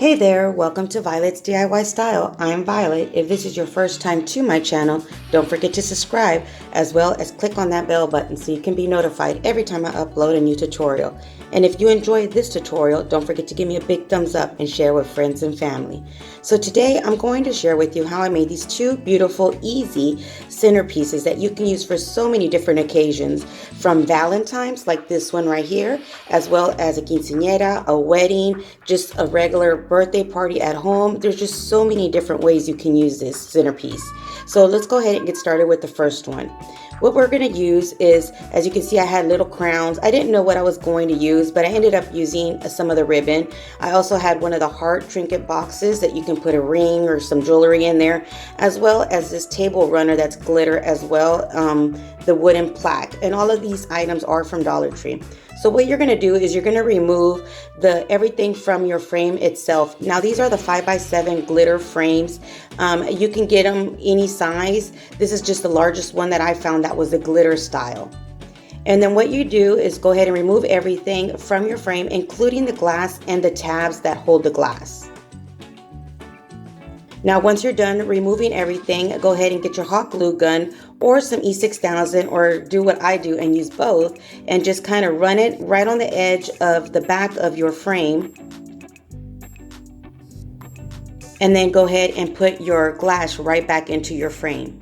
Hey there, welcome to Violet's DIY Style. I'm Violet. If this is your first time to my channel, don't forget to subscribe as well as click on that bell button so you can be notified every time I upload a new tutorial. And if you enjoyed this tutorial, don't forget to give me a big thumbs up and share with friends and family. So today I'm going to share with you how I made these two beautiful, easy centerpieces that you can use for so many different occasions, from Valentine's like this one right here, as well as a quinceañera, a wedding, just a regular birthday party at home. There's just so many different ways you can use this centerpiece. So let's go ahead and get started with the first one. What we're going to use is, as you can see, I had little crowns. I didn't know what I was going to use, but I ended up using some of the ribbon. I also had one of the heart trinket boxes that you can put a ring or some jewelry in there, as well as this table runner that's glitter as well, the wooden plaque. And all of these items are from Dollar Tree. So what you're going to do is you're going to remove everything from your frame itself. Now these are the 5x7 glitter frames. You can get them any size. This is just the largest one that I found that was the glitter style. And then what you do is go ahead and remove everything from your frame, including the glass and the tabs that hold the glass. Now once you're done removing everything, go ahead and get your hot glue gun or some E6000, or do what I do and use both, and just kind of run it right on the edge of the back of your frame. And then go ahead and put your glass right back into your frame.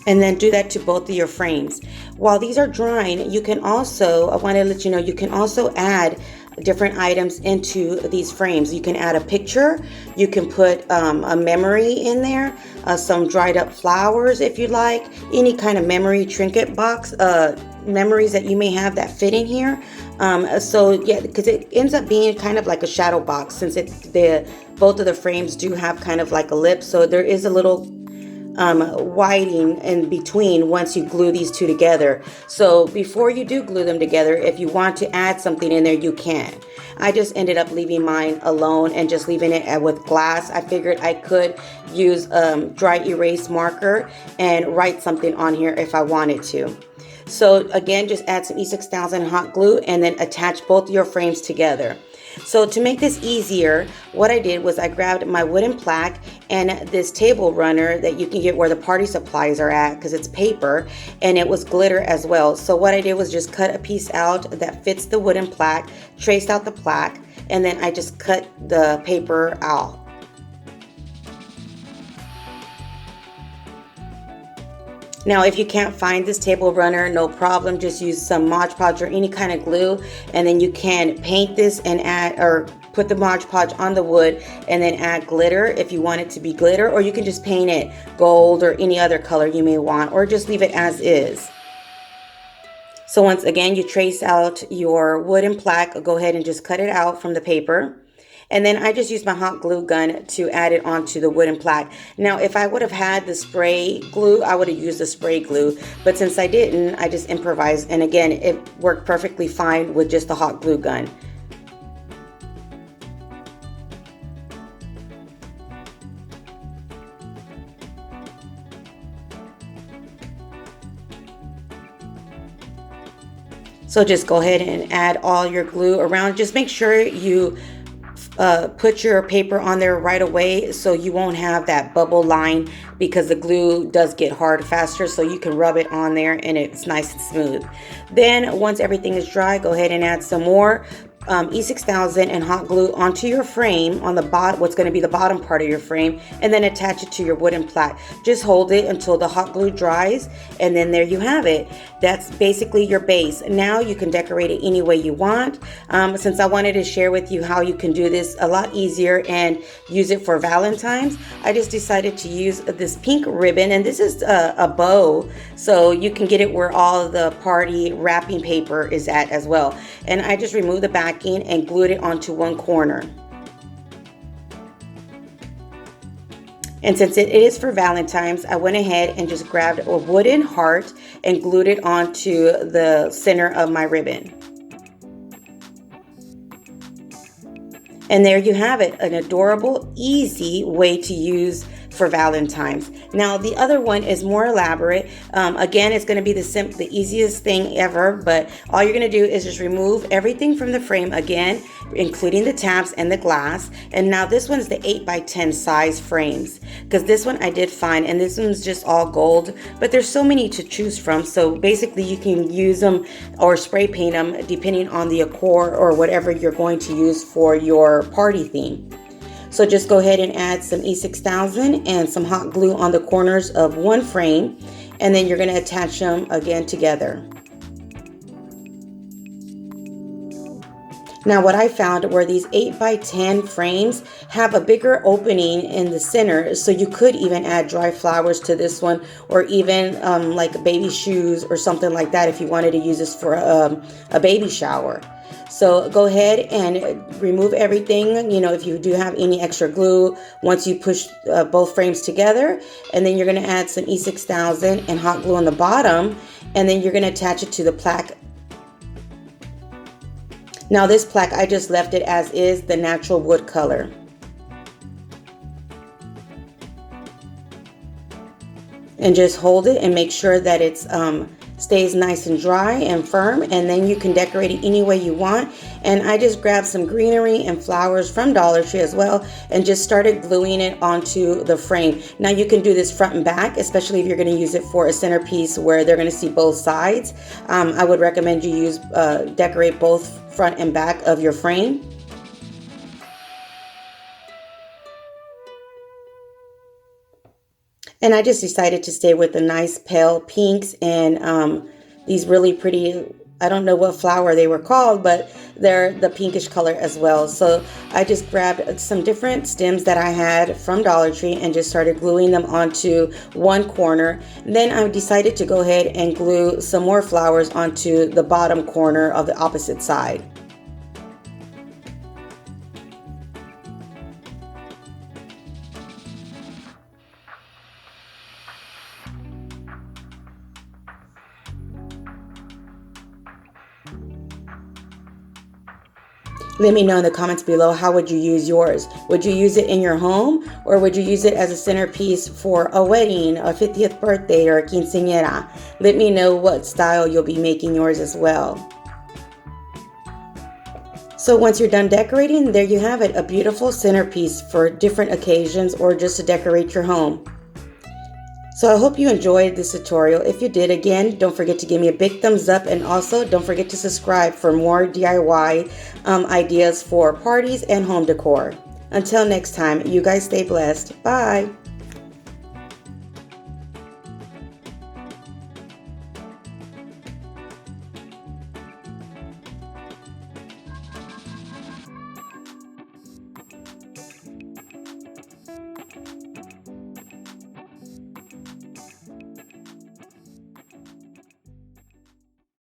And then do that to both of your frames. While these are drying, you can also, I want to let you know, you can also add different items into these frames. You can add a picture, you can put a memory in there, some dried up flowers if you like, any kind of memory trinket box, memories that you may have that fit in here. So yeah, because it ends up being kind of like a shadow box, since both of the frames do have kind of like a lip, so there is a little whiting in between once you glue these two together. So before you do glue them together, if you want to add something in there, you can. I just ended up leaving mine alone and just leaving it with glass. I figured I could use dry erase marker and write something on here if I wanted to. So again, just add some E6000 hot glue and then attach both your frames together. So to make this easier, what I did was I grabbed my wooden plaque and this table runner that you can get where the party supplies are at, because it's paper, and it was glitter as well. So what I did was just cut a piece out that fits the wooden plaque, traced out the plaque, and then I just cut the paper out. Now, if you can't find this table runner, no problem. Just use some Mod Podge or any kind of glue, and then you can paint this and add, or put the Mod Podge on the wood and then add glitter if you want it to be glitter, or you can just paint it gold or any other color you may want, or just leave it as is. So once again, you trace out your wooden plaque, go ahead and just cut it out from the paper. And then I just used my hot glue gun to add it onto the wooden plaque. Now, if I would have had the spray glue, I would have used the spray glue. But since I didn't, I just improvised. And again, it worked perfectly fine with just the hot glue gun. So just go ahead and add all your glue around. Just make sure you put your paper on there right away so you won't have that bubble line, because the glue does get hard faster, so you can rub it on there and it's nice and smooth. Then once everything is dry, go ahead and add some more E6000 and hot glue onto your frame, on the bottom, what's going to be the bottom part of your frame, and then attach it to your wooden plaque. Just hold it until the hot glue dries, and then there you have it. That's basically your base. Now you can decorate it any way you want. Since I wanted to share with you how you can do this a lot easier and use it for Valentine's, I just decided to use this pink ribbon, and this is a bow, so you can get it where all the party wrapping paper is at as well. And I just removed the backing and glued it onto one corner. And since it is for Valentine's, I went ahead and just grabbed a wooden heart and glued it onto the center of my ribbon. And there you have it, an adorable, easy way to use for Valentine's. Now the other one is more elaborate. Again, it's going to be the easiest thing ever, but all you're going to do is just remove everything from the frame again, including the tabs and the glass. And now this one's the 8x10 size frames, because this one I did find, and this one's just all gold, but there's so many to choose from. So basically you can use them or spray paint them depending on the decor or whatever you're going to use for your party theme. So just go ahead and add some E6000 and some hot glue on the corners of one frame, and then you're going to attach them again together. Now what I found were these 8x10 frames have a bigger opening in the center, so you could even add dry flowers to this one, or even like baby shoes or something like that if you wanted to use this for a baby shower. So go ahead and remove everything, you know, if you do have any extra glue, once you push both frames together, and then you're going to add some E6000 and hot glue on the bottom, and then you're going to attach it to the plaque. Now this plaque, I just left it as is, the natural wood color. And just hold it and make sure that it's stays nice and dry and firm, and then you can decorate it any way you want. And I just grabbed some greenery and flowers from Dollar Tree as well and just started gluing it onto the frame. Now you can do this front and back, especially if you're going to use it for a centerpiece where they're going to see both sides. I would recommend you use decorate both front and back of your frame. And I just decided to stay with the nice pale pinks and these really pretty, I don't know what flower they were called, but they're the pinkish color as well. So I just grabbed some different stems that I had from Dollar Tree and just started gluing them onto one corner. And then I decided to go ahead and glue some more flowers onto the bottom corner of the opposite side. Let me know in the comments below, how would you use yours? Would you use it in your home, or would you use it as a centerpiece for a wedding, a 50th birthday, or a quinceañera? Let me know what style you'll be making yours as well. So once you're done decorating, there you have it, a beautiful centerpiece for different occasions or just to decorate your home. So I hope you enjoyed this tutorial. If you did, again, don't forget to give me a big thumbs up, and also don't forget to subscribe for more DIY ideas for parties and home decor. Until next time, you guys stay blessed. Bye.